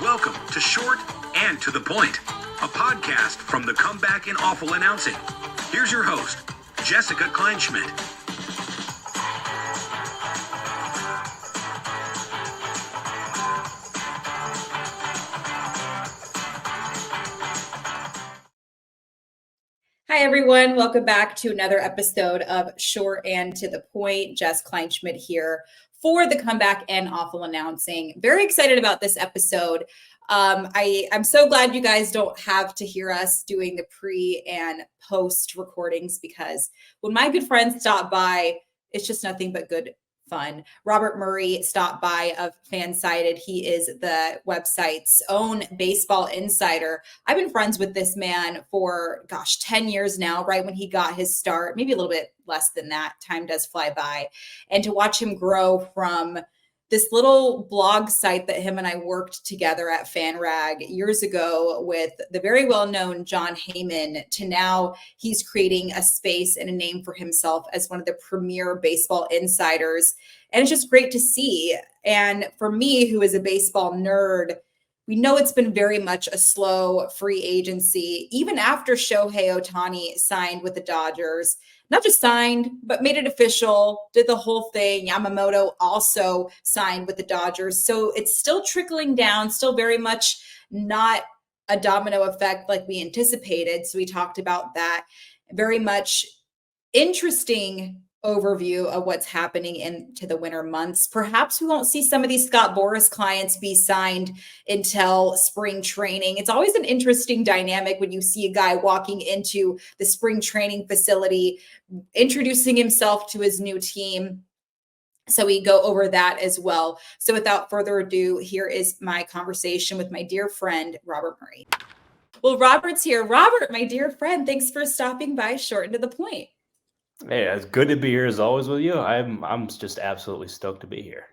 Welcome to Short and to the Point, a podcast from the Comeback in Awful Announcing. Here's your host, Jessica Kleinschmidt. Hi, everyone. Welcome back to another episode of Short and to the Point. Jess Kleinschmidt here for the Comeback and Awful Announcing. Very excited about this episode. I'm so glad you guys don't have to hear us doing the pre and post recordings, because when my good friends stop by, it's just nothing but good fun. Robert Murray stopped by of FanSided. He is the website's own baseball insider. I've been friends with this man for, 10 years now, right when he got his start, maybe a little bit less than that. Time does fly by. And to watch him grow from this little blog site that him and I worked together at FanRag years ago with the very well-known John Heyman, to now he's creating a space and a name for himself as one of the premier baseball insiders. And it's just great to see. And for me, who is a baseball nerd, we know it's been very much a slow free agency, even after Shohei Ohtani signed with the Dodgers. Not just signed, but made it official, did the whole thing. Yamamoto also signed with the Dodgers. So it's still trickling down, still very much not a domino effect like we anticipated. So we talked about that. Very much interesting overview of what's happening into the winter months. Perhaps we won't see some of these Scott Boras clients be signed until spring training. It's always an interesting dynamic when you see a guy walking into the spring training facility, introducing himself to his new team. So we go over that as well. So without further ado, here is my conversation with my dear friend, Robert Murray. Well, Robert's here. Robert, my dear friend, thanks for stopping by Short and to the Point. Hey, it's good to be here as always with you. I'm just absolutely stoked to be here.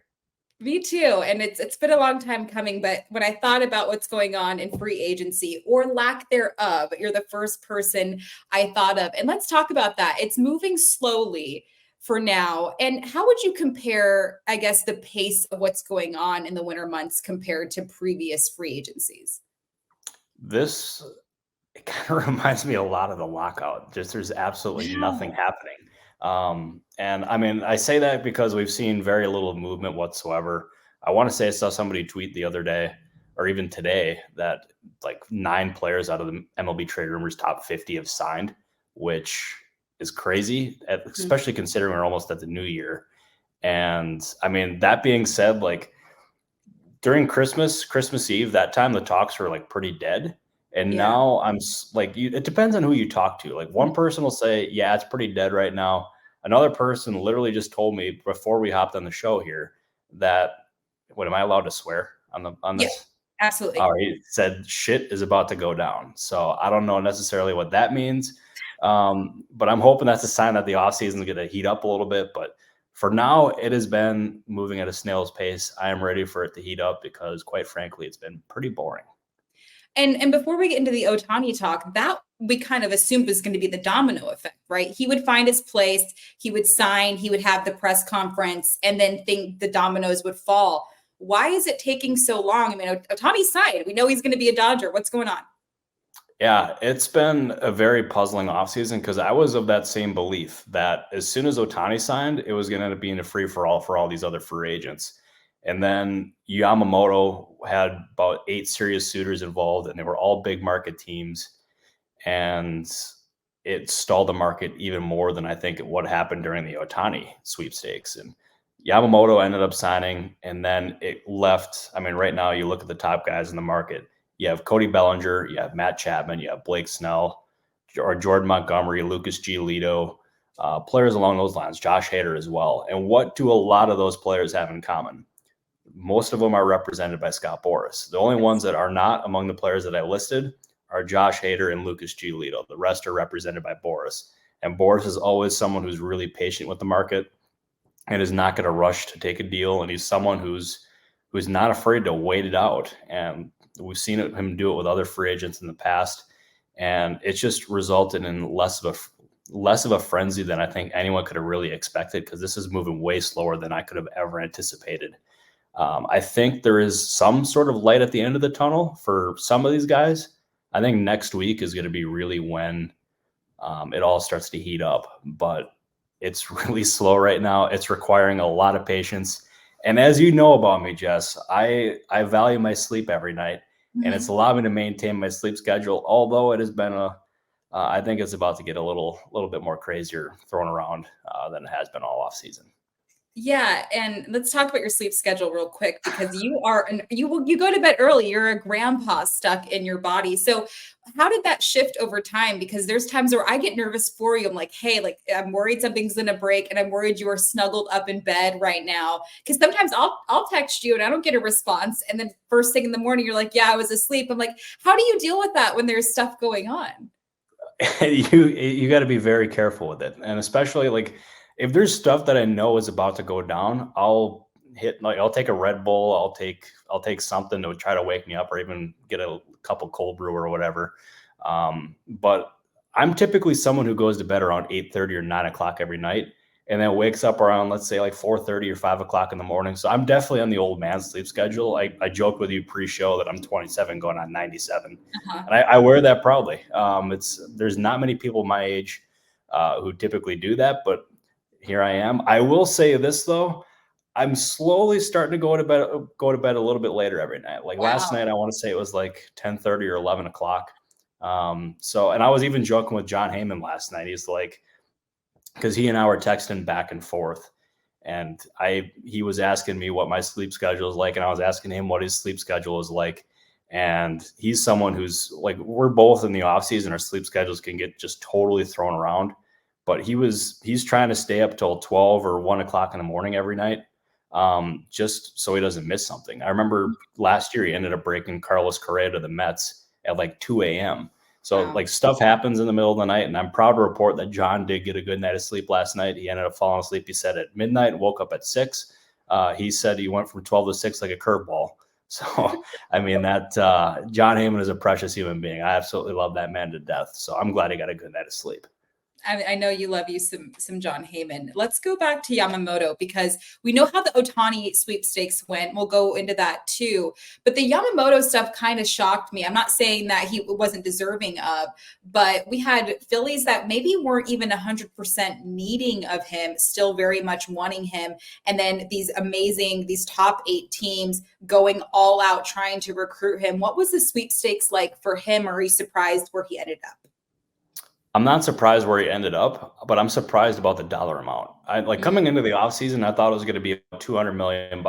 Me too. And it's been a long time coming, but when I thought about what's going on in free agency or lack thereof, you're the first person I thought of. And let's talk about that. It's moving slowly for now. And how would you compare, I guess, the pace of what's going on in the winter months compared to previous free agencies? It kind of reminds me a lot of the lockout. Just there's absolutely nothing happening. And I mean, I say that because we've seen very little movement whatsoever. I want to say I saw somebody tweet the other day, or even today, that like 9 players out of the MLB trade rumors top 50 have signed, which is crazy, especially considering we're almost at the new year. And I mean, that being said, like during Christmas Eve, that time the talks were like pretty dead. And now I'm like, it depends on who you talk to. Like one person will say, yeah, it's pretty dead right now. Another person literally just told me before we hopped on the show here that, what am I allowed to swear on this? Yeah, absolutely. All right, he said shit is about to go down. So I don't know necessarily what that means. But I'm hoping that's a sign that the offseason is going to heat up a little bit. But for now, it has been moving at a snail's pace. I am ready for it to heat up because, quite frankly, it's been pretty boring. And before we get into the Ohtani talk, that we kind of assumed was going to be the domino effect, right? He would find his place, he would sign, he would have the press conference, and then think the dominoes would fall. Why is it taking so long? I mean, Ohtani signed. We know he's going to be a Dodger. What's going on? Yeah, it's been a very puzzling offseason because I was of that same belief that as soon as Ohtani signed, it was going to end up being a free-for-all for all these other free agents. And then Yamamoto had about 8 serious suitors involved, and they were all big market teams. And it stalled the market even more than I think what happened during the Ohtani sweepstakes. And Yamamoto ended up signing, and then it left. I mean, right now you look at the top guys in the market. You have Cody Bellinger, you have Matt Chapman, you have Blake Snell, or Jordan Montgomery, Lucas Giolito, players along those lines, Josh Hader as well. And what do a lot of those players have in common? Most of them are represented by Scott Boras. The only ones that are not among the players that I listed are Josh Hader and Lucas Giolito. The rest are represented by Boras. And Boras is always someone who's really patient with the market and is not going to rush to take a deal. And he's someone who's not afraid to wait it out. And we've seen him do it with other free agents in the past. And it's just resulted in less of a frenzy than I think anyone could have really expected, because this is moving way slower than I could have ever anticipated. I think there is some sort of light at the end of the tunnel for some of these guys. I think next week is going to be really when it all starts to heat up, but it's really slow right now. It's requiring a lot of patience. And as you know about me, Jess, I value my sleep every night, and it's allowed me to maintain my sleep schedule. Although it has been I think it's about to get a little bit more crazier thrown around than it has been all off season. Yeah, and let's talk about your sleep schedule real quick because you go to bed early. You're a grandpa stuck in your body. So how did that shift over time? Because there's times where I get nervous for you. I'm like, hey, like I'm worried something's gonna break, and I'm worried you are snuggled up in bed right now. Because sometimes I'll text you and I don't get a response, and then first thing in the morning you're like, yeah, I was asleep. I'm like, how do you deal with that when there's stuff going on? You got to be very careful with it, and especially like if there's stuff that I know is about to go down, I'll take a Red Bull, I'll take something to try to wake me up, or even get a couple cold brew or whatever. But I'm typically someone who goes to bed around 8:30 or 9 o'clock every night, and then wakes up around, let's say, like 4:30 or 5 o'clock in the morning. So I'm definitely on the old man sleep schedule. I joked with you pre-show that I'm 27 going on 97, and I wear that proudly. There's not many people my age who typically do that, but here I am. I will say this though, I'm slowly starting to go to bed a little bit later every night. Like last night, I want to say it was like 10:30 or 11 o'clock. And I was even joking with John Heyman last night. He's like, because he and I were texting back and forth, and he was asking me what my sleep schedule is like, and I was asking him what his sleep schedule is like. And he's someone who's like, we're both in the off season. Our sleep schedules can get just totally thrown around, but he's trying to stay up till 12 or 1 o'clock in the morning every night, just so he doesn't miss something. I remember last year he ended up breaking Carlos Correa to the Mets at like 2 a.m. So like stuff happens in the middle of the night, and I'm proud to report that John did get a good night of sleep last night. He ended up falling asleep, he said, at midnight and woke up at 6. He said he went from 12 to 6 like a curveball. So, I mean, that John Heyman is a precious human being. I absolutely love that man to death. So I'm glad he got a good night of sleep. I know you love you some John Heyman. Let's go back to Yamamoto because we know how the Ohtani sweepstakes went. We'll go into that too. But the Yamamoto stuff kind of shocked me. I'm not saying that he wasn't deserving of, but we had Phillies that maybe weren't even 100% needing of him, still very much wanting him. And then these top 8 teams going all out trying to recruit him. What was the sweepstakes like for him? Or are you surprised where he ended up? I'm not surprised where he ended up, but I'm surprised about the dollar amount. Coming into the offseason, I thought it was going to be $200 million,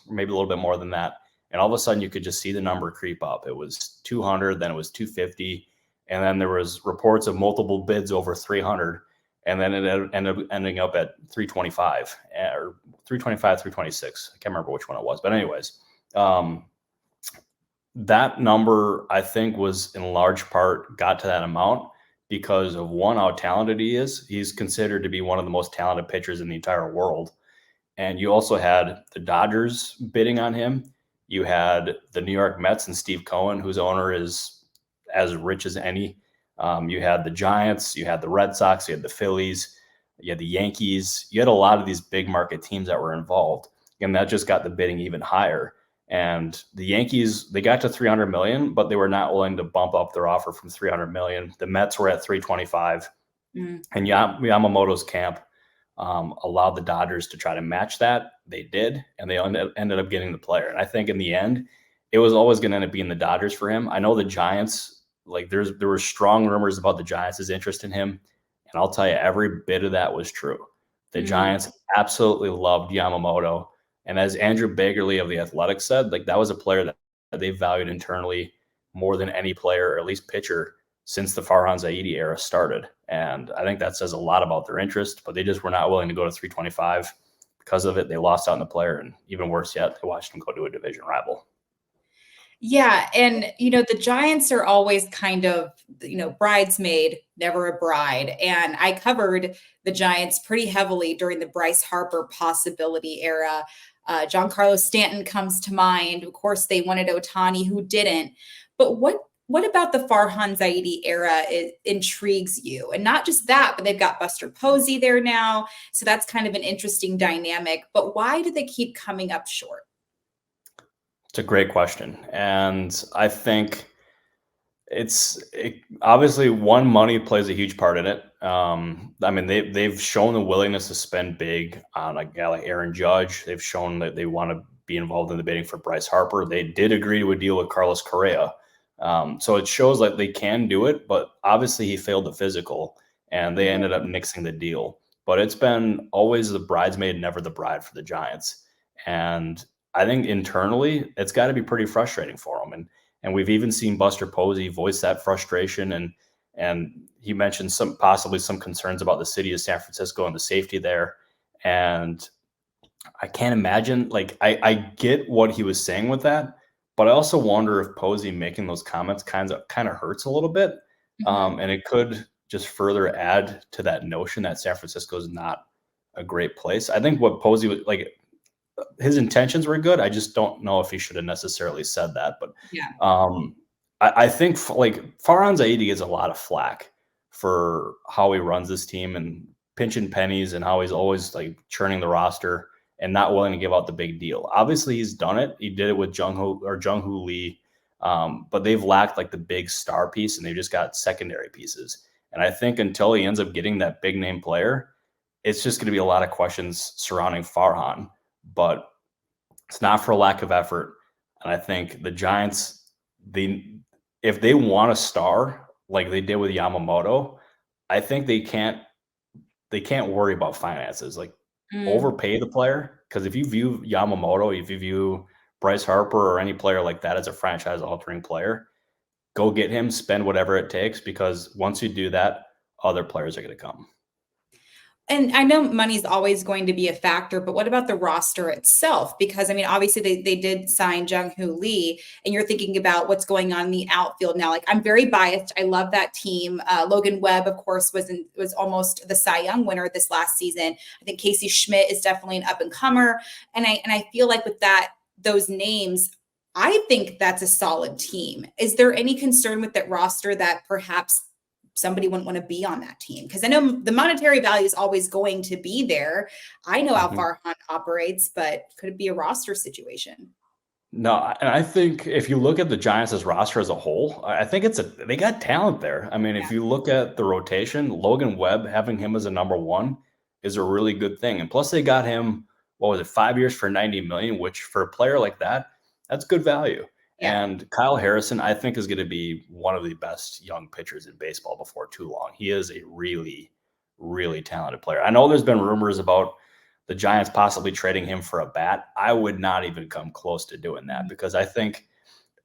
maybe a little bit more than that. And all of a sudden you could just see the number creep up. It was 200, then it was 250. And then there was reports of multiple bids over 300. And then it ended up ending up at 325 or 325, 326. I can't remember which one it was, but anyways, that number I think was in large part got to that amount because of one, how talented he is. He's considered to be one of the most talented pitchers in the entire world. And you also had the Dodgers bidding on him. You had the New York Mets and Steve Cohen, whose owner is as rich as any. You had the Giants, you had the Red Sox, you had the Phillies, you had the Yankees. You had a lot of these big market teams that were involved. And that just got the bidding even higher. And the Yankees, they got to 300 million, but they were not willing to bump up their offer from 300 million. The Mets were at 325, and Yamamoto's camp allowed the Dodgers to try to match that. They did, and they ended up getting the player. And I think in the end, it was always going to end up being the Dodgers for him. I know the Giants, there were strong rumors about the Giants' interest in him, and I'll tell you, every bit of that was true. The Giants absolutely loved Yamamoto. And as Andrew Bagley of The Athletic said, that was a player that they valued internally more than any player, or at least pitcher, since the Farhan Zaidi era started. And I think that says a lot about their interest, but they just were not willing to go to 325 because of it. They lost out on the player, and even worse yet, they watched him go to a division rival. Yeah. And, the Giants are always kind of, bridesmaid, never a bride. And I covered the Giants pretty heavily during the Bryce Harper possibility era. Giancarlo Stanton comes to mind. Of course, they wanted Ohtani, who didn't. But what about the Farhan Zaidi era intrigues you? And not just that, but they've got Buster Posey there now. So that's kind of an interesting dynamic. But why do they keep coming up short? It's a great question. And I think obviously one, money plays a huge part in it. I mean, they've shown the willingness to spend big on a guy like Aaron Judge. They've shown that they want to be involved in the bidding for Bryce Harper. They did agree to a deal with Carlos Correa. So it shows like they can do it, but obviously he failed the physical and they ended up nixing the deal. But it's been always the bridesmaid, never the bride for the Giants. And I think internally it's got to be pretty frustrating for them. And we've even seen Buster Posey voice that frustration, and he mentioned possibly some concerns about the city of San Francisco and the safety there. And I can't imagine, like, I get what he was saying with that, but I also wonder if Posey making those comments kind of hurts a little bit. And it could just further add to that notion that San Francisco is not a great place. I think what Posey was like, his intentions were good. I just don't know if he should have necessarily said that. But I think like Farhan Zaidi gets a lot of flack for how he runs this team and pinching pennies and how he's always like churning the roster and not willing to give out the big deal. Obviously, he's done it. He did it with Jung-Hoo Lee, but they've lacked like the big star piece, and they've just got secondary pieces. And I think until he ends up getting that big name player, it's just going to be a lot of questions surrounding Farhan. But it's not for a lack of effort. And I think the Giants, if they want a star like they did with Yamamoto, I think they can't worry about finances. Like overpay the player. Because if you view Yamamoto, if you view Bryce Harper or any player like that as a franchise altering player, go get him, spend whatever it takes, because once you do that, other players are going to come. And I know money's always going to be a factor, but what about the roster itself? Because, I mean, obviously they did sign Jung-Hoo Lee, and you're thinking about what's going on in the outfield now. Like, I'm very biased. I love that team. Logan Webb, of course, was almost the Cy Young winner this last season. I think Casey Schmidt is definitely an up-and-comer. And I feel like with those names, I think that's a solid team. Is there any concern with that roster that perhaps somebody wouldn't want to be on that team? Because I know the monetary value is always going to be there. I know how Farhan operates, but could it be a roster situation? No, and I think if you look at the Giants' roster as a whole, I think they got talent there. I mean, if you look at the rotation, Logan Webb, having him as a number one is a really good thing. And plus they got him, 5 years for $90 million, which for a player like that, that's good value. Yeah. And Kyle Harrison, I think, is going to be one of the best young pitchers in baseball before too long. He is a really, really talented player. I know there's been rumors about the Giants possibly trading him for a bat. I would not even come close to doing that, because I think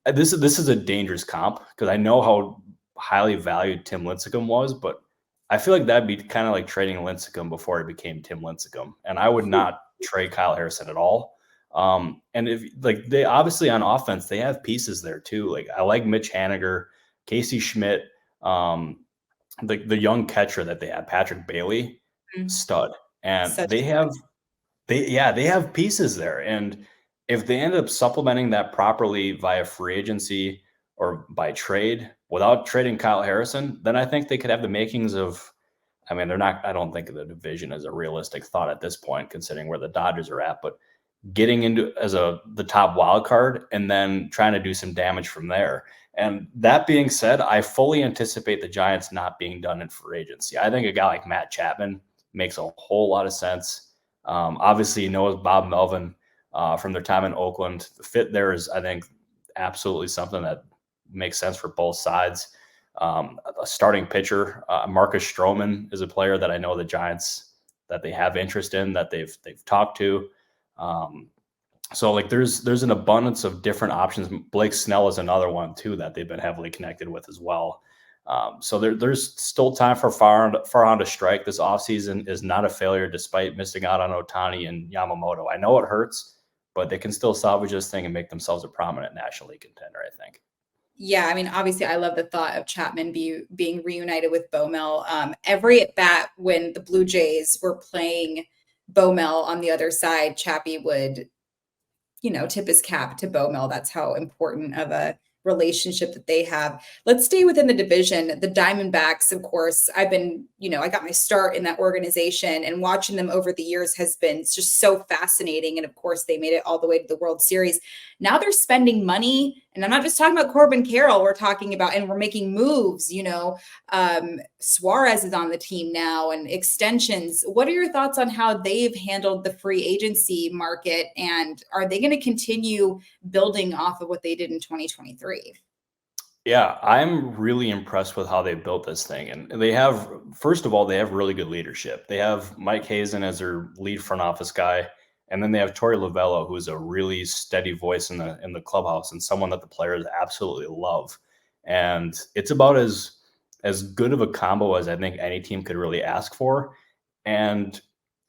this is a dangerous comp, because I know how highly valued Tim Lincecum was, but I feel like that'd be kind of like trading Lincecum before he became Tim Lincecum. And I would not trade Kyle Harrison at all. And if like they obviously on offense, they have pieces there too. Like I like Mitch Haniger, Casey Schmidt, the young catcher that they have, Patrick Bailey, stud. And they have pieces there. And if they end up supplementing that properly via free agency or by trade without trading Kyle Harrison, then I think they could have the makings of, I mean, I don't think the division is a realistic thought at this point, considering where the Dodgers are at, but getting into as the top wild card and then trying to do some damage from there. And that being said, I fully anticipate the Giants not being done in free agency. I think a guy like Matt Chapman makes a whole lot of sense. Obviously, Bob Melvin from their time in Oakland. The fit there is, I think, absolutely something that makes sense for both sides. A starting pitcher, Marcus Stroman, is a player that I know the Giants, that they have interest in, that they've talked to. So like there's an abundance of different options. Blake Snell is another one too that they've been heavily connected with as well. So there's still time for Farhan to strike. This offseason is not a failure despite missing out on Ohtani and Yamamoto. I know it hurts, but they can still salvage this thing and make themselves a prominent National League contender, I think. Yeah, I mean, obviously, I love the thought of Chapman being reunited with Bomel. Every at bat when the Blue Jays were playing Bomel on the other side, Chappie would, tip his cap to Bomel. That's how important of a relationship that they have. Let's stay within the division. The Diamondbacks, of course, I got my start in that organization, and watching them over the years has been just so fascinating. And of course, they made it all the way to the World Series. Now they're spending money, and I'm not just talking about Corbin Carroll. We're talking about, and we're making moves, Suarez is on the team now and extensions. What are your thoughts on how they've handled the free agency market, and are they going to continue building off of what they did in 2023? Yeah, I'm really impressed with how they built this thing. And they have, first of all, they have really good leadership. They have Mike Hazen as their lead front office guy. And then they have Torey Lovullo, who is a really steady voice in the clubhouse and someone that the players absolutely love. And it's about as good of a combo as I think any team could really ask for. And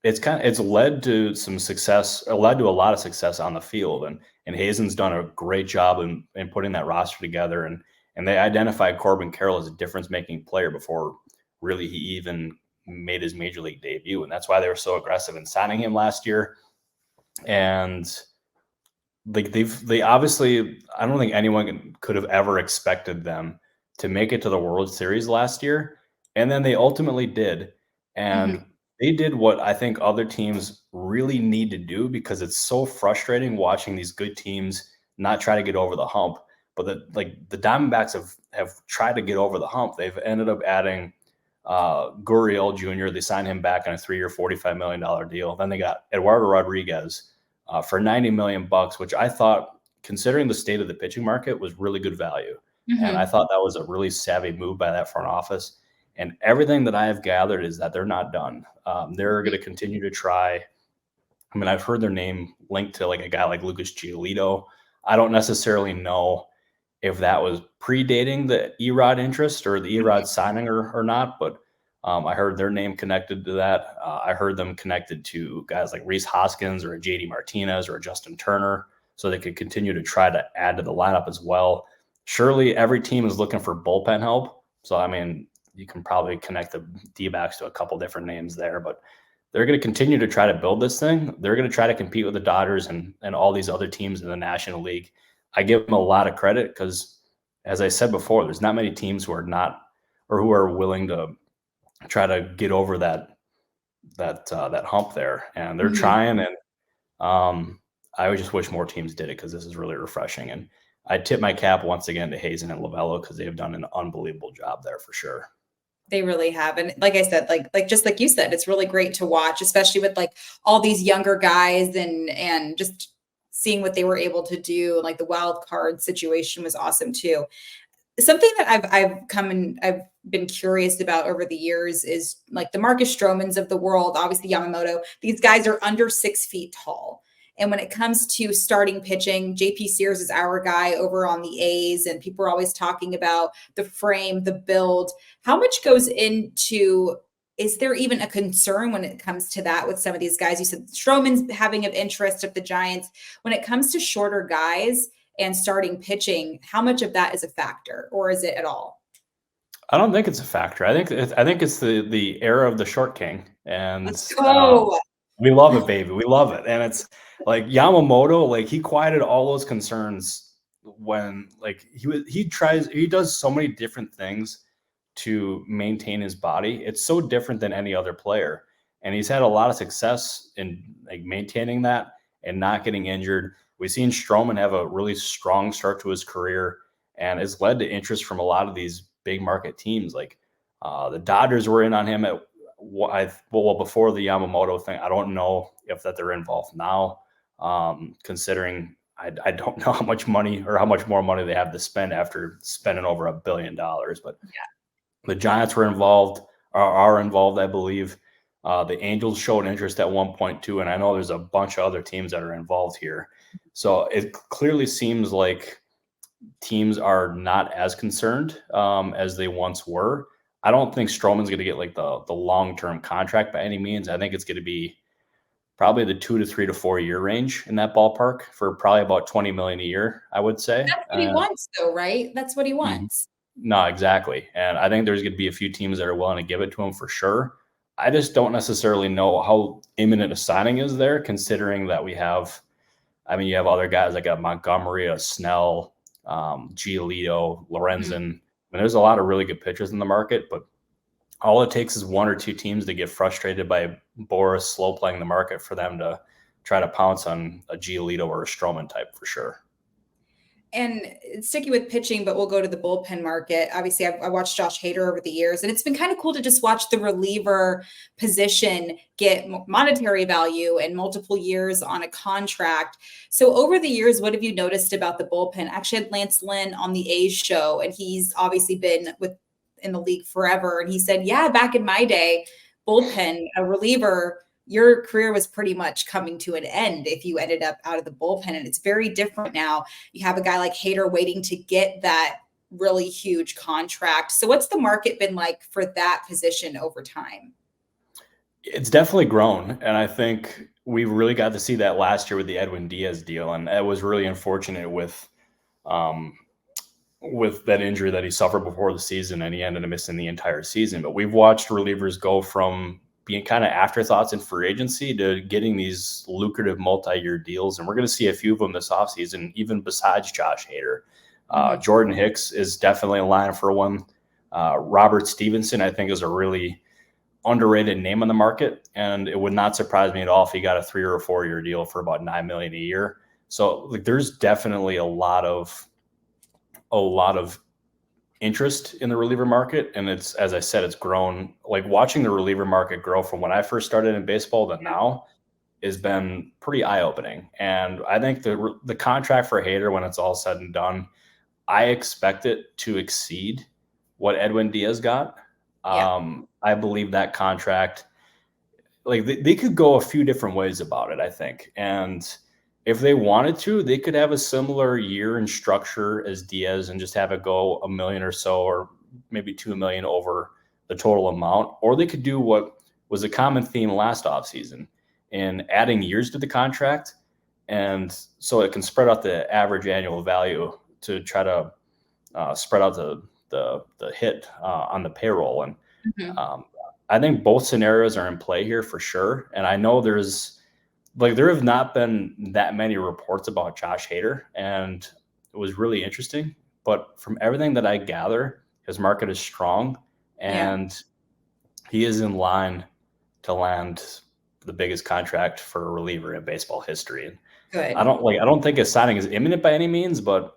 it's led to some success, led to a lot of success on the field. And Hazen's done a great job in putting that roster together. And they identified Corbin Carroll as a difference-making player before really he even made his major league debut. And that's why they were so aggressive in signing him last year. And like they obviously, I don't think anyone could have ever expected them to make it to the World Series last year. And then they ultimately did. And they did what I think other teams really need to do, because it's so frustrating watching these good teams not try to get over the hump. But the Diamondbacks have tried to get over the hump. They've ended up adding Gurriel Jr. They signed him back on a 3-year, $45 million deal. Then they got Eduardo Rodriguez for $90 million, which I thought, considering the state of the pitching market, was really good value. And I thought that was a really savvy move by that front office. And everything that I have gathered is that they're not done. They're going to continue to try. I mean, I've heard their name linked to like a guy like Lucas Giolito. I don't necessarily know if that was predating the Erod interest or the Erod signing or not, but I heard their name connected to that. I heard them connected to guys like Rhys Hoskins or a JD Martinez or a Justin Turner, so they could continue to try to add to the lineup as well. Surely every team is looking for bullpen help. So, I mean, you can probably connect the D-backs to a couple different names there, but they're going to continue to try to build this thing. They're going to try to compete with the Dodgers and all these other teams in the National League. I give them a lot of credit because, as I said before, there's not many teams who are not, or who are willing to try to get over that hump there, and they're trying. And I would just wish more teams did it, because this is really refreshing. And I tip my cap once again to Hazen and Lovullo, because they have done an unbelievable job there for sure. They really have. And like I said, like just like you said, it's really great to watch, especially with like all these younger guys and just seeing what they were able to do. Like the wild card situation was awesome too. Something that I've been curious about over the years is like the Marcus Stromans of the world, obviously Yamamoto. These guys are under 6 feet tall. And when it comes to starting pitching, JP Sears is our guy over on the A's, and people are always talking about the frame, the build. How much goes into, is there even a concern when it comes to that with some of these guys? You said Stroman's having an interest of the Giants. When it comes to shorter guys and starting pitching, how much of that is a factor, or is it at all? I don't think it's a factor. I think it's the era of the short king, and let's go. We love it, baby. We love it. And it's like Yamamoto, like he quieted all those concerns when like he does so many different things to maintain his body. It's so different than any other player. And he's had a lot of success in like maintaining that and not getting injured. We've seen Stroman have a really strong start to his career, and it's led to interest from a lot of these big market teams. Like the Dodgers were in on him at before the Yamamoto thing. I don't know if that they're involved now, considering I don't know how much money or how much more money they have to spend after spending over $1 billion. But the Giants were involved, are involved, I believe. The Angels showed interest at 1.2, and I know there's a bunch of other teams that are involved here. So it clearly seems like teams are not as concerned as they once were. I don't think Stroman's going to get like the long-term contract by any means. I think it's going to be probably the 2 to 3 to 4 year range in that ballpark for probably about $20 million a year, I would say. That's what he wants though, right? That's what he wants. No, exactly. And I think there's going to be a few teams that are willing to give it to him for sure. I just don't necessarily know how imminent a signing is there, considering that you have other guys like a Montgomery, a Snell, Giolito, Lorenzen. And there's a lot of really good pitchers in the market, but all it takes is one or two teams to get frustrated by Boris slow playing the market for them to try to pounce on a Giolito or a Stroman type for sure. And sticking with pitching, but we'll go to the bullpen market. Obviously, I watched Josh Hader over the years, and it's been kind of cool to just watch the reliever position get monetary value and multiple years on a contract. So over the years, what have you noticed about the bullpen? I actually had Lance Lynn on the A's show, and he's obviously been in the league forever. And he said, yeah, back in my day, bullpen, a reliever, your career was pretty much coming to an end if you ended up out of the bullpen. And it's very different now. You have a guy like Hader waiting to get that really huge contract. So what's the market been like for that position over time? It's definitely grown. And I think we really got to see that last year with the Edwin Diaz deal. And it was really unfortunate with that injury that he suffered before the season, and he ended up missing the entire season. But we've watched relievers go from being kind of afterthoughts in free agency to getting these lucrative multi-year deals. And we're going to see a few of them this offseason, even besides Josh Hader. Jordan Hicks is definitely in line for one. Robert Stevenson, I think, is a really underrated name on the market. And it would not surprise me at all if he got a 3 or 4 year deal for about $9 million a year. So like, there's definitely a lot of interest in the reliever market. And it's, as I said, it's grown. Like watching the reliever market grow from when I first started in baseball to now has been pretty eye-opening. And I think the contract for Hader, when it's all said and done, I expect it to exceed what Edwin Diaz got. I believe that contract, like they could go a few different ways about it, I think. And if they wanted to, they could have a similar year and structure as Diaz and just have it go $1 million or so, or maybe $2 million over the total amount. Or they could do what was a common theme last offseason in adding years to the contract. And so it can spread out the average annual value to try to spread out the hit on the payroll. And I think both scenarios are in play here for sure. And I know there have not been that many reports about Josh Hader, and it was really interesting. But from everything that I gather, his market is strong, and he is in line to land the biggest contract for a reliever in baseball history. Good. I don't think his signing is imminent by any means, but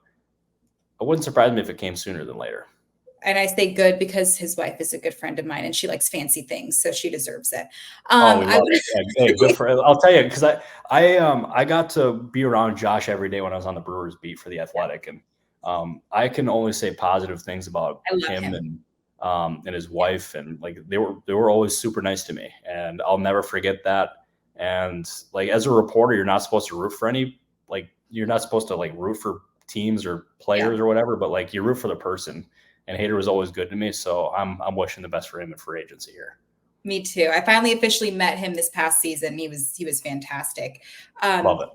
it wouldn't surprise me if it came sooner than later. And I say good because his wife is a good friend of mine and she likes fancy things, so she deserves it. We love it. Hey, good for. I'll tell you, because I got to be around Josh every day when I was on the Brewers beat for The Athletic, and I can only say positive things about him and his wife, and like they were always super nice to me, and I'll never forget that. And like as a reporter, you're not supposed to root for you're not supposed to root for teams or players or whatever, but like you root for the person. And Hader was always good to me, so I'm wishing the best for him in free agency here. Me too. I finally officially met him this past season. He was fantastic. Love it.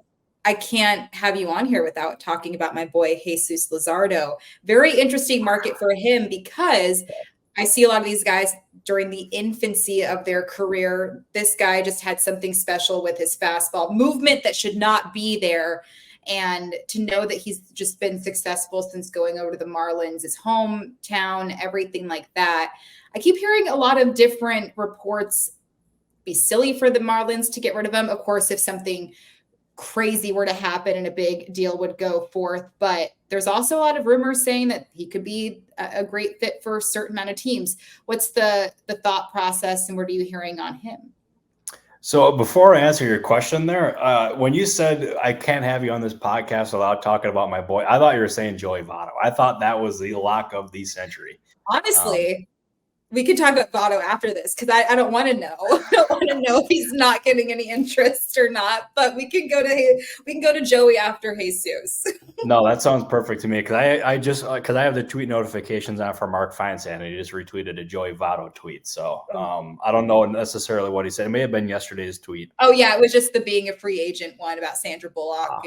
I can't have you on here without talking about my boy Jesús Luzardo. Very interesting market for him because I see a lot of these guys during the infancy of their career. This guy just had something special with his fastball movement that should not be there. And to know that he's just been successful since going over to the Marlins, his hometown, everything like that. I keep hearing a lot of different reports. Be silly for the Marlins to get rid of him. Of course, if something crazy were to happen and a big deal would go forth. But there's also a lot of rumors saying that he could be a great fit for a certain amount of teams. What's the thought process and what are you hearing on him? So before I answer your question there, when you said I can't have you on this podcast without talking about my boy, I thought you were saying Joey Votto. I thought that was the lock of the century. Honestly, we could talk about Votto after this because I don't want to know. I don't want to know if he's not getting any interest or not. But we can go to Joey after Jesus. No, that sounds perfect to me because I have the tweet notifications on for Mark Feinsand, and he just retweeted a Joey Votto tweet. So I don't know necessarily what he said. It may have been yesterday's tweet. Oh yeah, it was just the being a free agent one about Sandra Bullock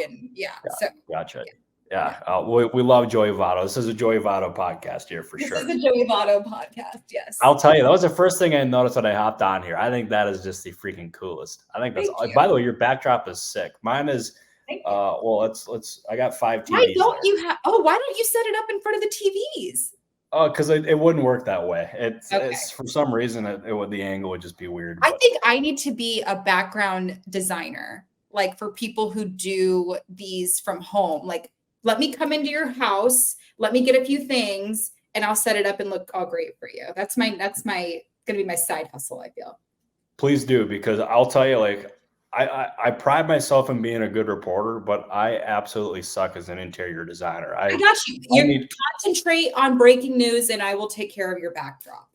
Gotcha. Yeah, we love Joey Votto. This is a Joey Votto podcast here for sure. This is a Joey Votto podcast, yes. I'll tell you, that was the first thing I noticed when I hopped on here. I think that is just the freaking coolest. I think that's, by the way, your backdrop is sick. Mine is Well, let's. I got 5 TVs. Why don't you set it up in front of the TVs? Oh, because it wouldn't work that way. It's for some reason the angle would just be weird. I think I need to be a background designer, like for people who do these from home. Like, let me come into your house, let me get a few things, and I'll set it up and look all great for you. That's gonna be my side hustle, I feel. Please do, because I'll tell you, like, I pride myself in being a good reporter, but I absolutely suck as an interior designer. I got you. You concentrate on breaking news, and I will take care of your backdrop.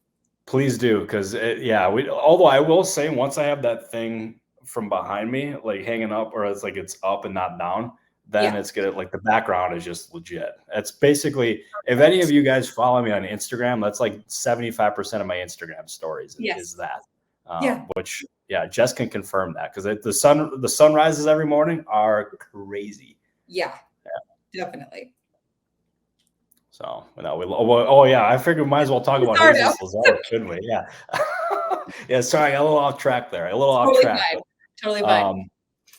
Please do, because although I will say, once I have that thing from behind me, like hanging up, or it's like it's up and not down, then it's gonna, like, the background is just legit. That's basically, if any of you guys follow me on Instagram, that's like 75% of my Instagram stories is that. Which Jess can confirm that, because the sunrises every morning are crazy. Yeah, definitely. So I figured we might as well talk about Jesús Luzardo, couldn't we? Yeah. Yeah, sorry, I got a little off track there. Totally fine.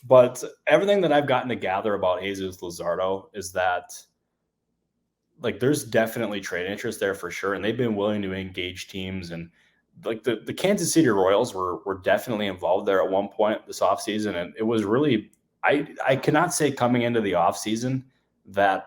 But everything that I've gotten to gather about Jesús Luzardo is that, like, there's definitely trade interest there for sure, and they've been willing to engage teams, and like the Kansas City Royals were definitely involved there at one point this offseason, and it was really, I cannot say coming into the offseason that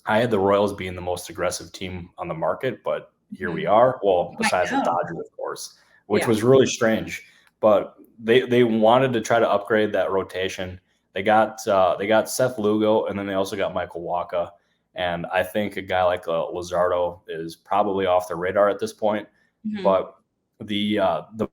I had the Royals being the most aggressive team on the market, but here we are. Well, besides the Dodgers, of course, which was really strange. But they wanted to try to upgrade that rotation. They got Seth Lugo, and then they also got Michael Wacha. And I think a guy like Luzardo is probably off the radar at this point. Mm-hmm. But the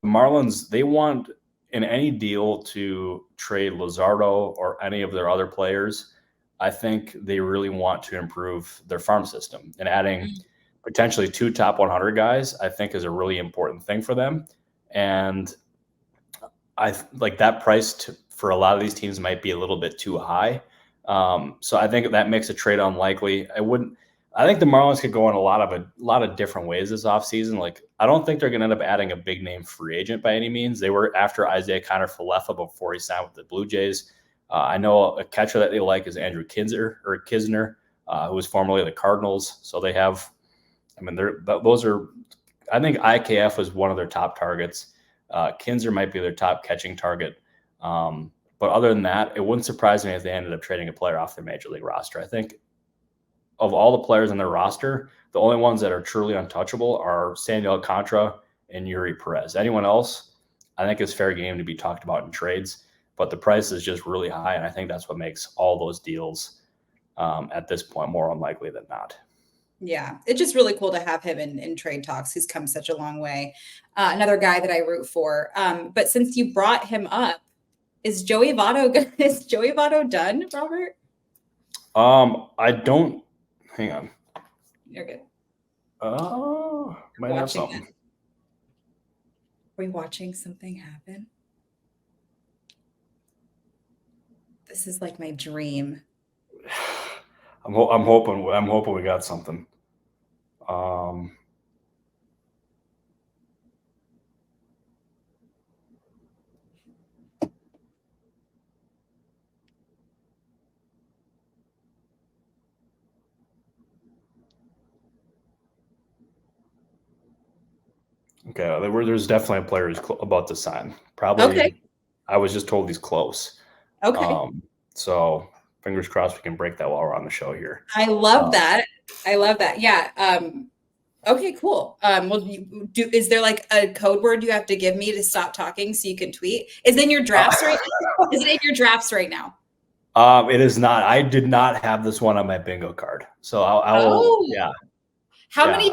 Marlins, they want in any deal to trade Luzardo or any of their other players. I think they really want to improve their farm system, and adding potentially 2 top 100 guys, I think, is a really important thing for them. And I like that price for a lot of these teams might be a little bit too high. So I think that makes a trade unlikely. I think the Marlins could go in a lot of different ways this offseason. Like, I don't think they're going to end up adding a big name free agent by any means. They were after Isaiah Kiner-Falefa before he signed with the Blue Jays. I know a catcher that they like is Andrew Knizner, who was formerly the Cardinals. So they have, I think IKF was one of their top targets. Knizner might be their top catching target. But other than that, it wouldn't surprise me if they ended up trading a player off their major league roster. I think of all the players on their roster, the only ones that are truly untouchable are Sandy Alcantara and Yuri Perez. Anyone else, I think, is fair game to be talked about in trades. But the price is just really high, and I think that's what makes all those deals at this point more unlikely than not. Yeah, it's just really cool to have him in trade talks. He's come such a long way. Another guy that I root for. But since you brought him up, is Joey Votto done, Robert? I don't. Hang on. You're good. Might have something. Are we watching something happen? This is like my dream. I'm hoping we got something. Okay, there's definitely a player who's about to sign. Probably. Okay. I was just told he's close. Okay. So fingers crossed we can break that while we're on the show here. I love that. Yeah. Okay, cool. Well, is there like a code word you have to give me to stop talking so you can tweet? Is it in your drafts right now? Is it in your drafts right now? It is not. I did not have this one on my bingo card. So yeah. How many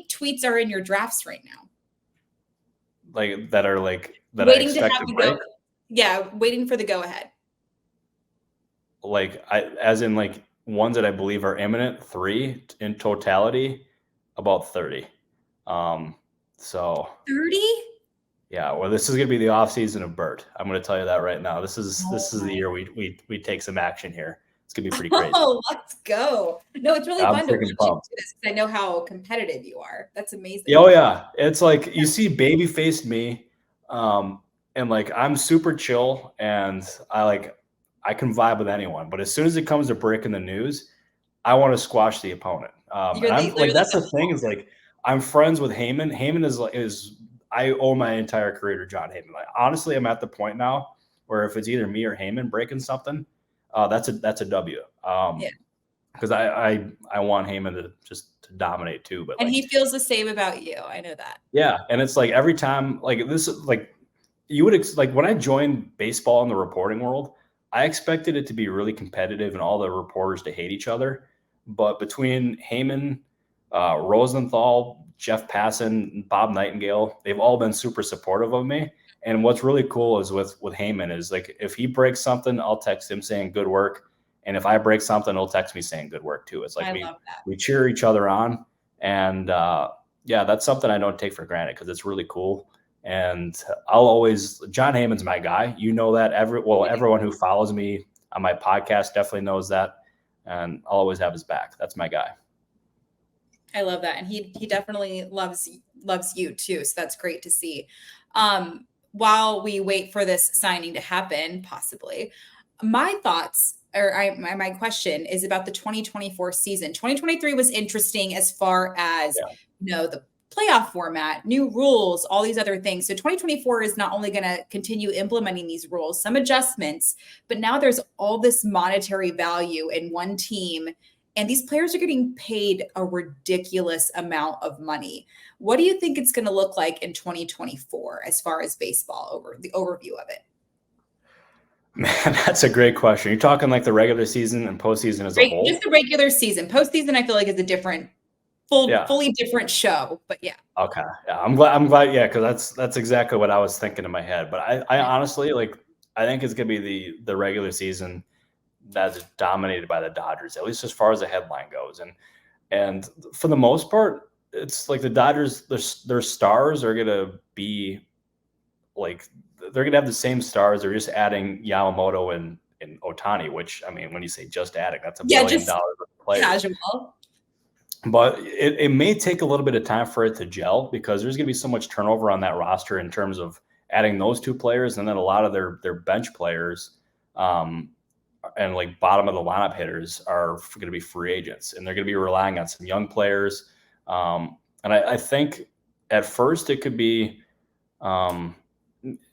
tweets are in your drafts right now? Like that are like that waiting I expect to break? Yeah, waiting for the go ahead. Like as in like ones that I believe are imminent, 3 in totality, about 30. So 30? Yeah, well, this is gonna be the off season of Bert. I'm gonna tell you that right now. This is the year we take some action here. It's gonna be pretty crazy. Oh, let's go. No, it's really fun to watch you do this because I know how competitive you are. That's amazing. Oh yeah. It's like you see baby-faced me, and like I'm super chill, and I I can vibe with anyone, but as soon as it comes to breaking the news, I want to squash the opponent. And I'm like, that's the thing is like, I'm friends with Heyman. Heyman is I owe my entire career to John Heyman. Like, honestly, I'm at the point now where if it's either me or Heyman breaking something, that's a W. Because I want Heyman to dominate too. But and he feels the same about you. I know that. Yeah, and it's like every time, like this, like you would like when I joined baseball in the reporting world, I expected it to be really competitive and all the reporters to hate each other. But between Heyman, Rosenthal, Jeff Passan, Bob Nightingale, they've all been super supportive of me. And what's really cool is with Heyman is like if he breaks something, I'll text him saying good work. And if I break something, he'll text me saying good work too. It's like we cheer each other on. And yeah, that's something I don't take for granted because it's really cool. And John Heyman's my guy. You know that. Everyone who follows me on my podcast definitely knows that. And I'll always have his back. That's my guy. I love that. And he definitely loves you too. So that's great to see. While we wait for this signing to happen, possibly, my thoughts my question is about the 2024 season. 2023 was interesting as far as, the playoff format, new rules, all these other things. So 2024 is not only going to continue implementing these rules, some adjustments, but now there's all this monetary value in one team. And these players are getting paid a ridiculous amount of money. What do you think it's going to look like in 2024 as far as baseball, the overview of it? Man, that's a great question. You're talking like the regular season and postseason as a whole? Just the regular season. Postseason, I feel like is a different, fully different show. But yeah. Okay. Yeah, I'm glad. Yeah, because that's exactly what I was thinking in my head. But I honestly I think it's gonna be the regular season that's dominated by the Dodgers, at least as far as the headline goes. And for the most part, it's like the Dodgers, their stars are gonna be like. They're going to have the same stars. They're just adding Yamamoto and Ohtani, which, I mean, when you say just adding, that's $1 billion player. Casual. But it may take a little bit of time for it to gel because there's going to be so much turnover on that roster in terms of adding those two players. And then a lot of their bench players and like bottom of the lineup hitters are going to be free agents. And they're going to be relying on some young players. And I think at first it could be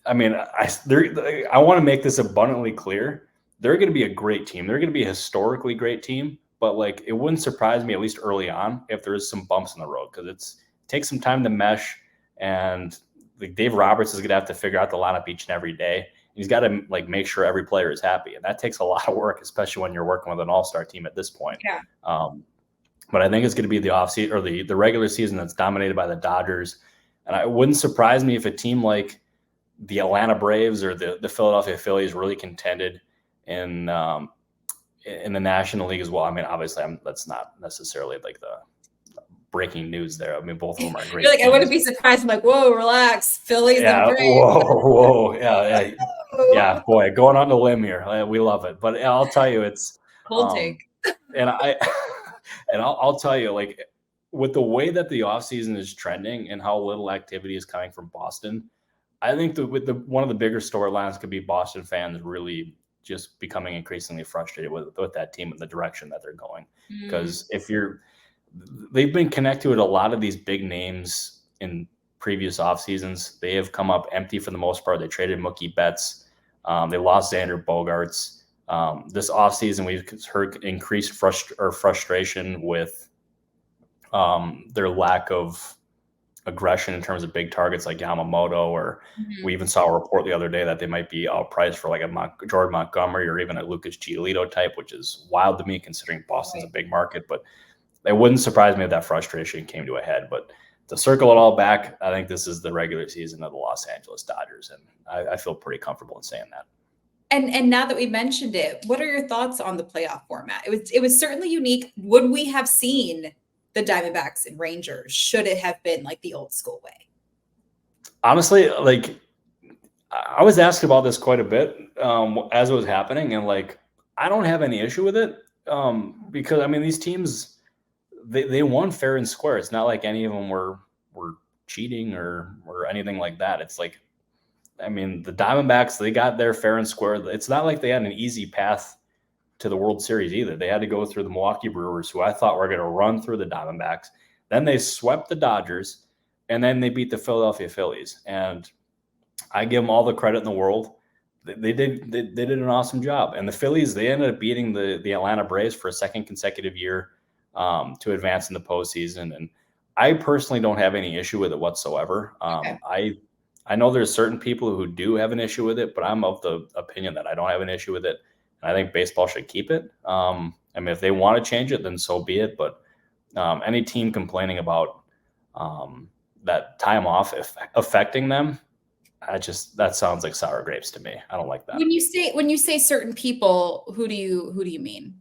I mean, I want to make this abundantly clear. They're going to be a great team. They're going to be a historically great team, but like it wouldn't surprise me, at least early on, if there is some bumps in the road because it takes some time to mesh. And like Dave Roberts is going to have to figure out the lineup each and every day. He's got to like make sure every player is happy, and that takes a lot of work, especially when you're working with an all-star team at this point. Yeah. But I think it's going to be the offseason or the regular season that's dominated by the Dodgers, and it wouldn't surprise me if a team like the Atlanta Braves or the Philadelphia Phillies really contended in the National League as well. I mean, obviously, that's not necessarily like the breaking news there. I mean, both of them are great. You're like, I wouldn't be surprised. I'm like, whoa, relax, Phillies and Braves. Whoa, yeah. Boy, going on the limb here. We love it, but I'll tell you, it's cold take. And I'll tell you, like with the way that the offseason is trending and how little activity is coming from Boston. I think one of the bigger storylines could be Boston fans really just becoming increasingly frustrated with that team and the direction that they're going. Because they've been connected with a lot of these big names in previous off seasons. They have come up empty for the most part. They traded Mookie Betts. They lost Xander Bogaerts. This off season, we've heard increased frustration with their lack of aggression in terms of big targets like Yamamoto, or we even saw a report the other day that they might be outpriced for like a Jordan Montgomery or even a Lucas Giolito type, which is wild to me considering Boston's a big market. But it wouldn't surprise me if that frustration came to a head. But to circle it all back, I think this is the regular season of the Los Angeles Dodgers, and I feel pretty comfortable in saying that. And now that we mentioned it, what are your thoughts on the playoff format? It was certainly unique. Would we have seen the Diamondbacks and Rangers should it have been like the old school way? Honestly, like I was asked about this quite a bit as it was happening, and like I don't have any issue with it because I mean these teams they won fair and square. It's not like any of them were cheating or anything like that. It's like I mean, the Diamondbacks, they got there fair and square. It's not like they had an easy path to the World Series either. They had to go through the Milwaukee Brewers, who I thought were going to run through the Diamondbacks. Then they swept the Dodgers, and then they beat the Philadelphia Phillies. And I give them all the credit in the world. They did an awesome job. And the Phillies, they ended up beating the Atlanta Braves for a second consecutive year to advance in the postseason. And I personally don't have any issue with it whatsoever. Okay. I know there's certain people who do have an issue with it, but I'm of the opinion that I don't have an issue with it. And I think baseball should keep it. I mean, if they want to change it, then so be it. But any team complaining about that time off affecting them, that sounds like sour grapes to me. I don't like that. When you say certain people, who do you mean?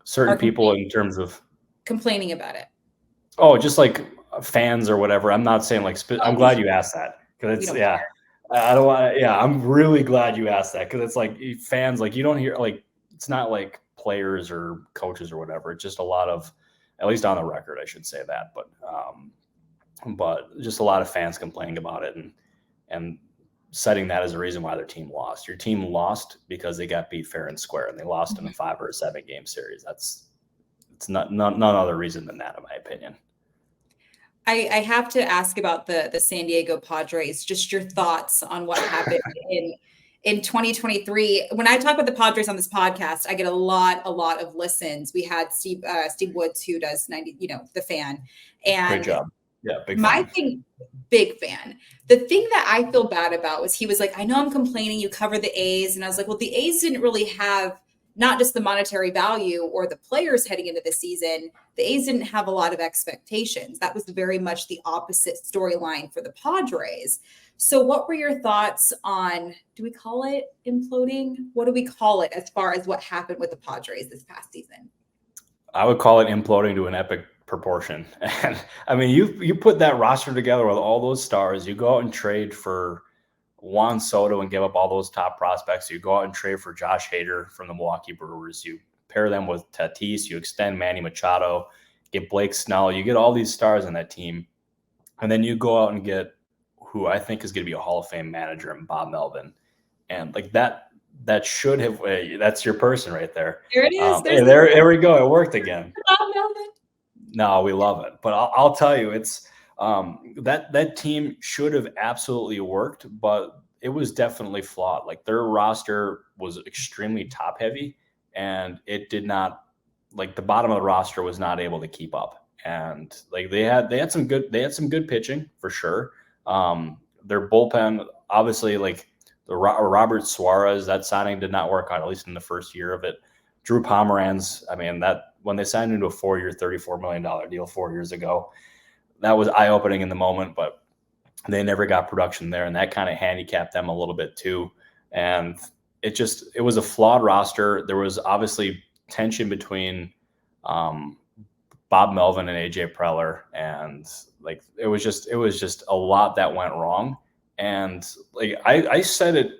Certain people in terms of complaining about it. Oh, just like fans or whatever. I'm not saying like. I'm glad you asked that because it's I don't want. Yeah, I'm really glad you asked that because it's like fans. Like you don't hear like it's not like players or coaches or whatever. It's just a lot of, at least on the record, I should say that. But just a lot of fans complaining about it and setting that as a reason why their team lost. Your team lost because they got beat fair and square, and they lost in a 5 or 7 game series. It's none other reason than that, in my opinion. I have to ask about the San Diego Padres, just your thoughts on what happened in 2023. When I talk about the Padres on this podcast, I get a lot of listens. We had Steve Woods, who does 90, the fan. And great job. Yeah, big fan. The thing that I feel bad about was he was like, I know I'm complaining, you cover the A's. And I was like, well, the A's didn't really have not just the monetary value or the players heading into the season. The A's didn't have a lot of expectations. That was very much the opposite storyline for the Padres. So what were your thoughts on, do we call it imploding? What do we call it as far as what happened with the Padres this past season? I would call it imploding to an epic proportion. And I mean, you put that roster together with all those stars, you go out and trade for Juan Soto and give up all those top prospects. You go out and trade for Josh Hader from the Milwaukee Brewers. You pair them with Tatis. You extend Manny Machado, get Blake Snell. You get all these stars on that team. And then you go out and get who I think is going to be a Hall of Fame manager in Bob Melvin. And like that should have, that's your person right there. There it is. There we go. It worked again. Bob Melvin. No, we love it. But I'll tell you, it's, that team should have absolutely worked, but it was definitely flawed. Like their roster was extremely top heavy, and it did not, like the bottom of the roster was not able to keep up. And like they had some good pitching for sure. Their bullpen, obviously, like the Robert Suarez, that signing did not work out, at least in the first year of it. Drew Pomeranz, I mean, that when they signed into a 4-year, $34 million deal 4 years ago, that was eye-opening in the moment, but they never got production there, and that kind of handicapped them a little bit too. And it was a flawed roster. There was obviously tension between Bob Melvin and AJ Preller, and like it was just a lot that went wrong. And like I said it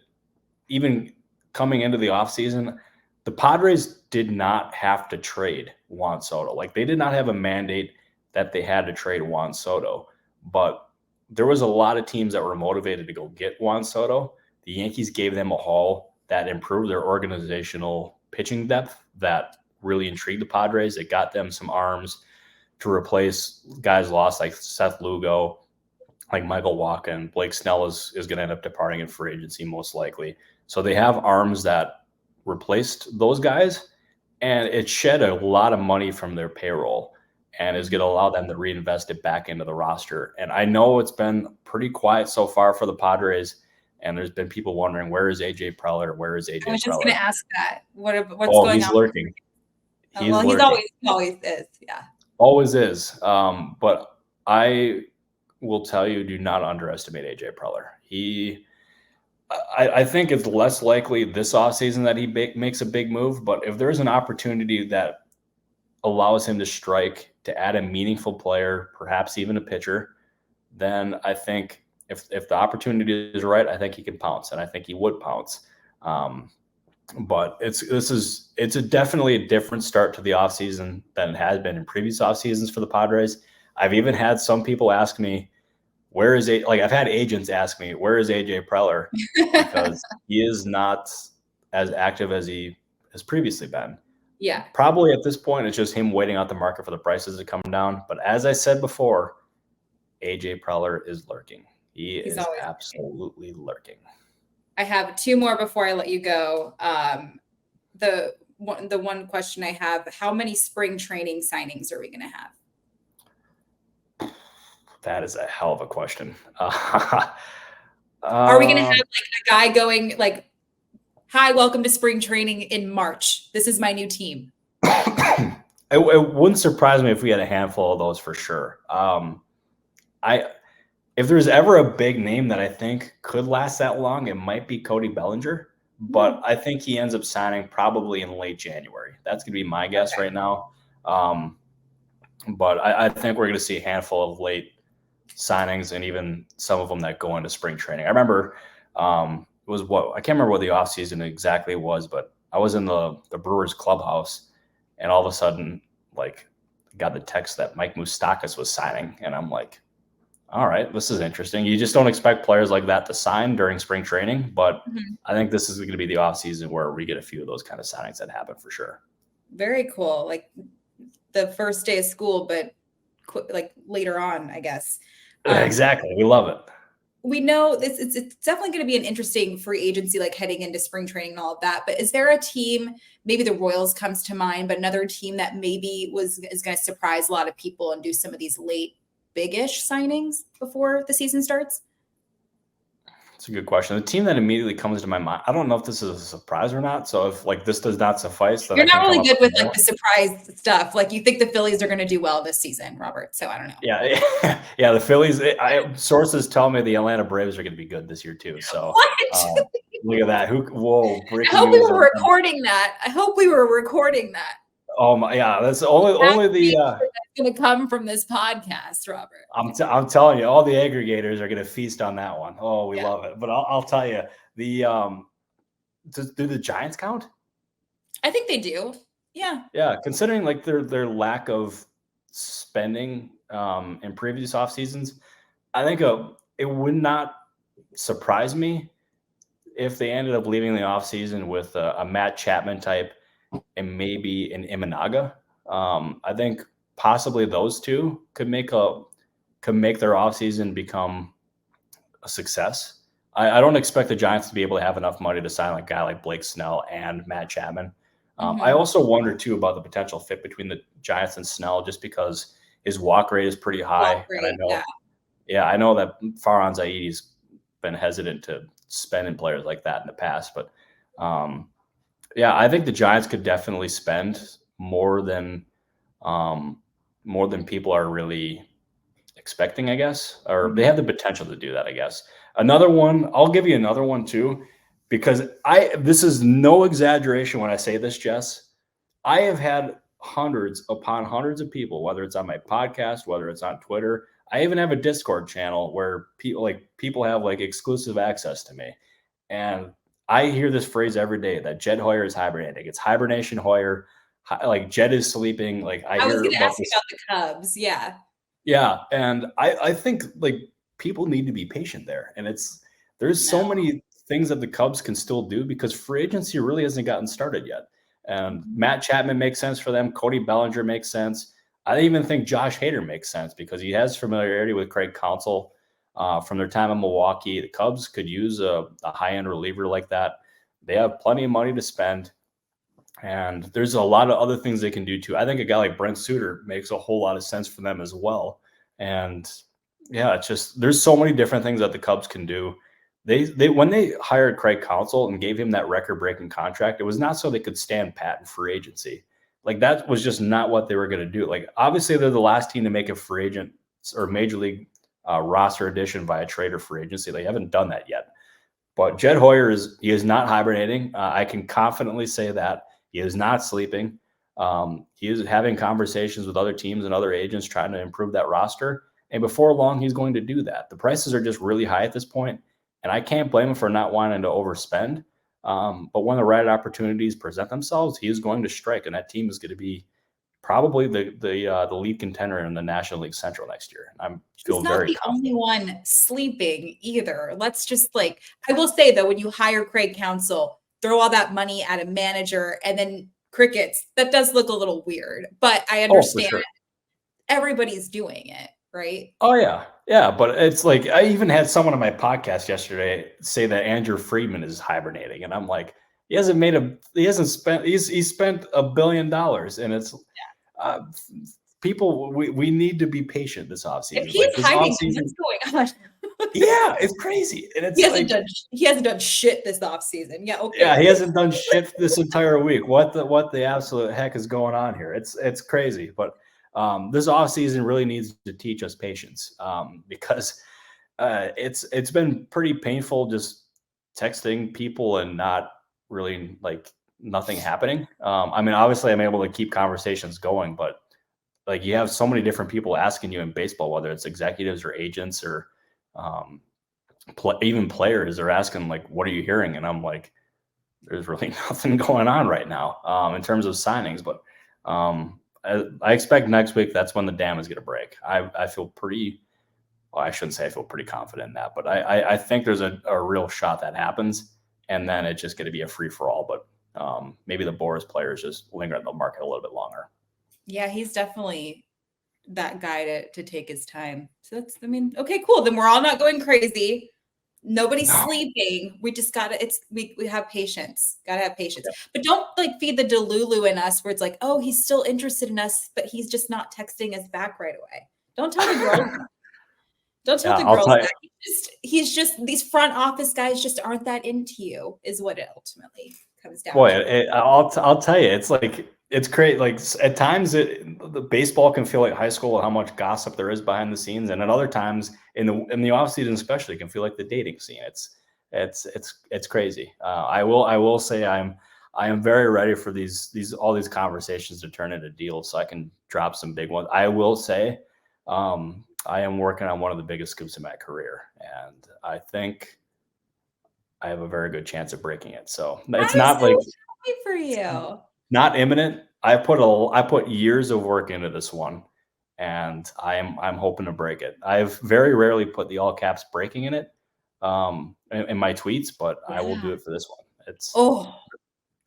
even coming into the offseason, the Padres did not have to trade Juan Soto. Like they did not have a mandate that they had to trade Juan Soto, but there was a lot of teams that were motivated to go get Juan Soto. The Yankees gave them a haul that improved their organizational pitching depth that really intrigued the Padres. It got them some arms to replace guys lost like Seth Lugo, like Michael Wacha. Blake Snell is going to end up departing in free agency most likely. So they have arms that replaced those guys, and it shed a lot of money from their payroll and is going to allow them to reinvest it back into the roster. And I know it's been pretty quiet so far for the Padres, and there's been people wondering, where is AJ Preller? Where is AJ Preller? I was just going to ask that. What's going on? He's lurking. He's lurking. He always is. Yeah. Always is. But I will tell you, do not underestimate AJ Preller. I think it's less likely this offseason that he makes a big move, but if there's an opportunity that allows him to strike, to add a meaningful player, perhaps even a pitcher, then I think if the opportunity is right, I think he can pounce, and I think he would pounce. But it's definitely a different start to the offseason than it has been in previous off seasons for the Padres. I've even had some people ask me, where is I've had agents ask me, where is AJ Preller? Because he is not as active as he has previously been. Yeah. Probably at this point, it's just him waiting out the market for the prices to come down. But as I said before, AJ Preller is lurking. He's absolutely lurking. I have two more before I let you go. The one question I have, how many spring training signings are we going to have? That is a hell of a question. Are we going to have a guy going hi, welcome to spring training in March. This is my new team. It wouldn't surprise me if we had a handful of those for sure. If there's ever a big name that I think could last that long, it might be Cody Bellinger. But I think he ends up signing probably in late January. That's going to be my guess right now. But I think we're going to see a handful of late signings and even some of them that go into spring training. I remember I can't remember what the offseason exactly was, but I was in the Brewers clubhouse and all of a sudden, got the text that Mike Moustakas was signing. And I'm like, all right, this is interesting. You just don't expect players like that to sign during spring training, but I think this is going to be the offseason where we get a few of those kind of signings that happen for sure. Very cool. Like the first day of school, but later on, I guess. Exactly. We love it. We know it's definitely going to be an interesting free agency, heading into spring training and all of that. But is there a team, maybe the Royals comes to mind, but another team that maybe is going to surprise a lot of people and do some of these late big-ish signings before the season starts? That's a good question. The team that immediately comes to my mind, I don't know if this is a surprise or not. So if this does not suffice, then you're not really good with the surprise stuff. You think the Phillies are going to do well this season, Robert. So I don't know. Yeah. Yeah. The Phillies, sources tell me the Atlanta Braves are going to be good this year too. So look at that. I hope we were recording that. Oh my, yeah. That's only the going to come from this podcast, Robert. I'm telling you, all the aggregators are going to feast on that one. Oh, we love it. But I'll tell you, do the Giants count? I think they do. Yeah. Yeah, considering their lack of spending in previous off seasons, I think it would not surprise me if they ended up leaving the off season with a Matt Chapman type and maybe an Imanaga. I think possibly those two could make their offseason become a success. I don't expect the Giants to be able to have enough money to sign a guy like Blake Snell and Matt Chapman. I also wonder too about the potential fit between the Giants and Snell, just because his walk rate is pretty high. I know that Farhan Zaidi's been hesitant to spend in players like that in the past, but I think the Giants could definitely spend more than people are really expecting, I guess, or they have the potential to do that, I guess. Another one, I'll give you another one too, because this is no exaggeration when I say this, Jess. I have had hundreds upon hundreds of people, whether it's on my podcast, whether it's on Twitter. I even have a Discord channel where people have exclusive access to me. And I hear this phrase every day that Jed Hoyer is hibernating. It's hibernation Hoyer. Jed is sleeping. I was going to ask you about the Cubs. Yeah. Yeah. And I think people need to be patient there. And there's so many things that the Cubs can still do because free agency really hasn't gotten started yet. And Matt Chapman makes sense for them. Cody Bellinger makes sense. I even think Josh Hader makes sense because he has familiarity with Craig Counsell from their time in Milwaukee. The Cubs could use a high-end reliever like that. They have plenty of money to spend. And there's a lot of other things they can do too. I think a guy like Brent Suter makes a whole lot of sense for them as well. And it's just, there's so many different things that the Cubs can do. They when they hired Craig Counsell and gave him that record-breaking contract, it was not so they could stand pat in free agency. That was just not what they were going to do. Obviously they're the last team to make a free agent or major league roster addition via trade or free agency. They haven't done that yet. But Jed Hoyer is not hibernating. I can confidently say that. He is not sleeping. He is having conversations with other teams and other agents trying to improve that roster. And before long, he's going to do that. The prices are just really high at this point, and I can't blame him for not wanting to overspend. But when the right opportunities present themselves, he is going to strike, and that team is going to be probably the lead contender in the National League Central next year. He's not the only one sleeping either. Let's just I will say though, when you hire Craig Counsell, throw all that money at a manager and then crickets, that does look a little weird, but I understand everybody's doing it, right? Oh yeah. Yeah. But it's like, I even had someone on my podcast yesterday say that Andrew Friedman is hibernating. And I'm like, he spent $1 billion, and it's people, we need to be patient this offseason. If he's hiding, what's going on? Yeah, it's crazy. And it's he hasn't done shit this offseason. Yeah, okay. Yeah, he hasn't done shit this entire week. What the absolute heck is going on here? It's crazy. But this offseason really needs to teach us patience, because it's been pretty painful just texting people and not really nothing happening. I mean, obviously I'm able to keep conversations going, but you have so many different people asking you in baseball, whether it's executives or agents or even players, are asking what are you hearing? And I'm like, there's really nothing going on right now in terms of signings. But I expect next week, that's when the dam is going to break. I feel pretty, well, I shouldn't say I feel pretty confident in that, but I think there's a real shot that happens, and then it's just going to be a free for all. But maybe the Boris players just linger in the market a little bit longer. Yeah, he's definitely that guy to take his time. So okay, cool. Then we're all not going crazy. Nobody's sleeping. We just we have patience. Gotta have patience. Yeah. But don't feed the delulu in us where it's oh, he's still interested in us, but he's just not texting us back right away. Don't tell the girls. Don't tell the girls that. He's just these front office guys just aren't that into you, is what it ultimately comes down to. I'll tell you, it's great. At times the baseball can feel like high school, how much gossip there is behind the scenes. And at other times in the off season, especially, it can feel like the dating scene. It's crazy. I will say I am very ready for all these conversations to turn into deals, so I can drop some big ones. I will say, I am working on one of the biggest scoops of my career, and I think I have a very good chance of breaking it. So it's not happy for you. Not imminent. I put years of work into this one, and I'm hoping to break it. I've very rarely put the all caps breaking in it in my tweets, but I will do it for this one.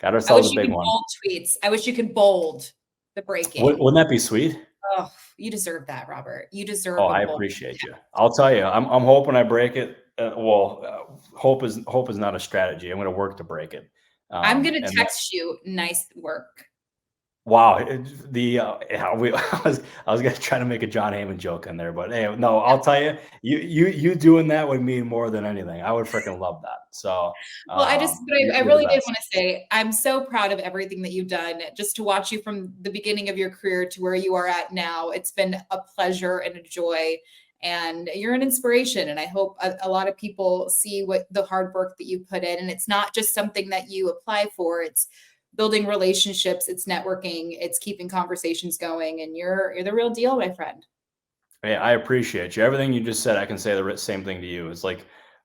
Got ourselves a big one. Bold tweets. I wish you could bold the breaking. Wouldn't that be sweet? Oh, you deserve that, Robert. You deserve. Oh, I appreciate you. I'll tell you, I'm hoping I break it. Hope is not a strategy. I'm going to work to break it. I'm going to text you. Nice work. Wow. I was going to try to make a John Heyman joke in there, but hey, no, I'll tell you, you doing that would mean more than anything. I would freaking love that. So, well, I really did want to say, I'm so proud of everything that you've done, just to watch you from the beginning of your career to where you are at now. It's been a pleasure and a joy, and you're an inspiration. And I hope a lot of people see what the hard work that you put in. And it's not just something that you apply for. It's building relationships, it's networking, it's keeping conversations going, and you're the real deal, my friend. Hey, I appreciate you. Everything you just said, I can say the same thing to you. It's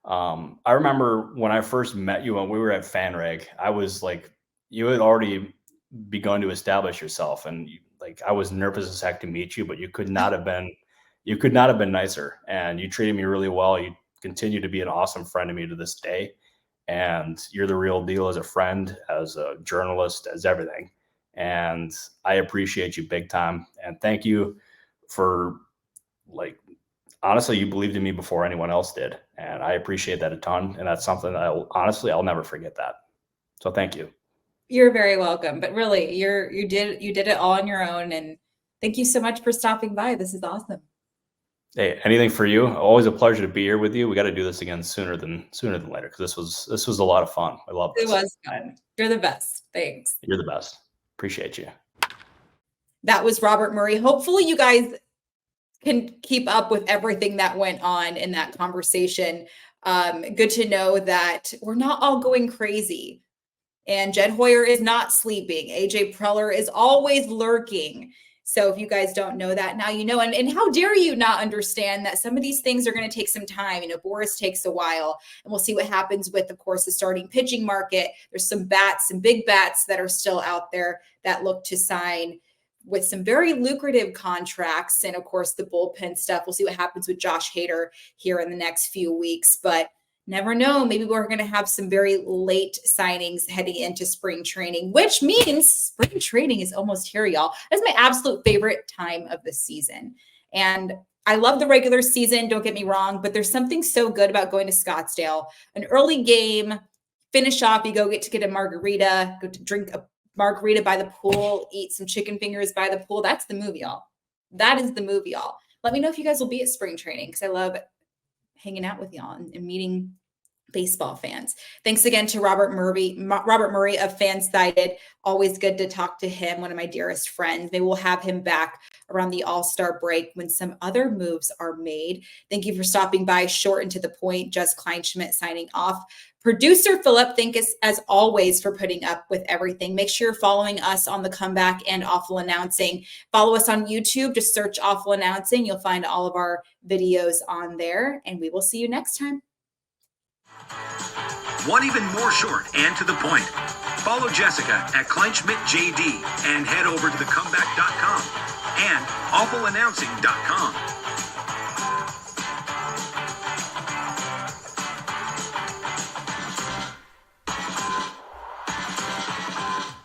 I remember when I first met you when we were at FanRag, I was you had already begun to establish yourself, and I was nervous as heck to meet you, but you could not have been nicer, and you treated me really well. You continue to be an awesome friend to me to this day. And you're the real deal as a friend, as a journalist, as everything. And I appreciate you big time. And thank you for honestly, you believed in me before anyone else did. And I appreciate that a ton. And that's something that I'll never forget that. So thank you. You're very welcome. But really, you did it all on your own. And thank you so much for stopping by. This is awesome. Hey, anything for you? Always a pleasure to be here with you. We got to do this again sooner than later, because this was a lot of fun. I love this. It was fun. You're the best. Thanks. You're the best. Appreciate you. That was Robert Murray. Hopefully you guys can keep up with everything that went on in that conversation. Good to know that we're not all going crazy. And Jed Hoyer is not sleeping. AJ Preller is always lurking. So if you guys don't know that, now you know. And how dare you not understand that some of these things are going to take some time. Boris takes a while, and we'll see what happens with, of course, the starting pitching market. There's some big bats that are still out there that look to sign. with some very lucrative contracts. And of course, the bullpen stuff. We'll see what happens with Josh Hader here in the next few weeks. But never know. Maybe we're going to have some very late signings heading into spring training, which means spring training is almost here, y'all. That's my absolute favorite time of the season. And I love the regular season, don't get me wrong, but there's something so good about going to Scottsdale. An early game, finish off, you get a margarita, go to drink a margarita by the pool, eat some chicken fingers by the pool. That's the move, y'all. That is the move, y'all. Let me know if you guys will be at spring training, because I love hanging out with y'all and meeting baseball fans. Thanks again to Robert Murray of FanSided. Always good to talk to him, one of my dearest friends. Maybe we'll have him back around the All-Star break when some other moves are made. Thank you for stopping by. Short and to the point. Jessica Kleinschmidt signing off. Producer Philip, thank us as always for putting up with everything. Make sure you're following us on the Comeback and Awful Announcing. Follow us on YouTube. Just search Awful Announcing. You'll find all of our videos on there, and we will see you next time. Want even more short and to the point? Follow Jessica at KleinschmidtJD and head over to thecomeback.com and awfulannouncing.com.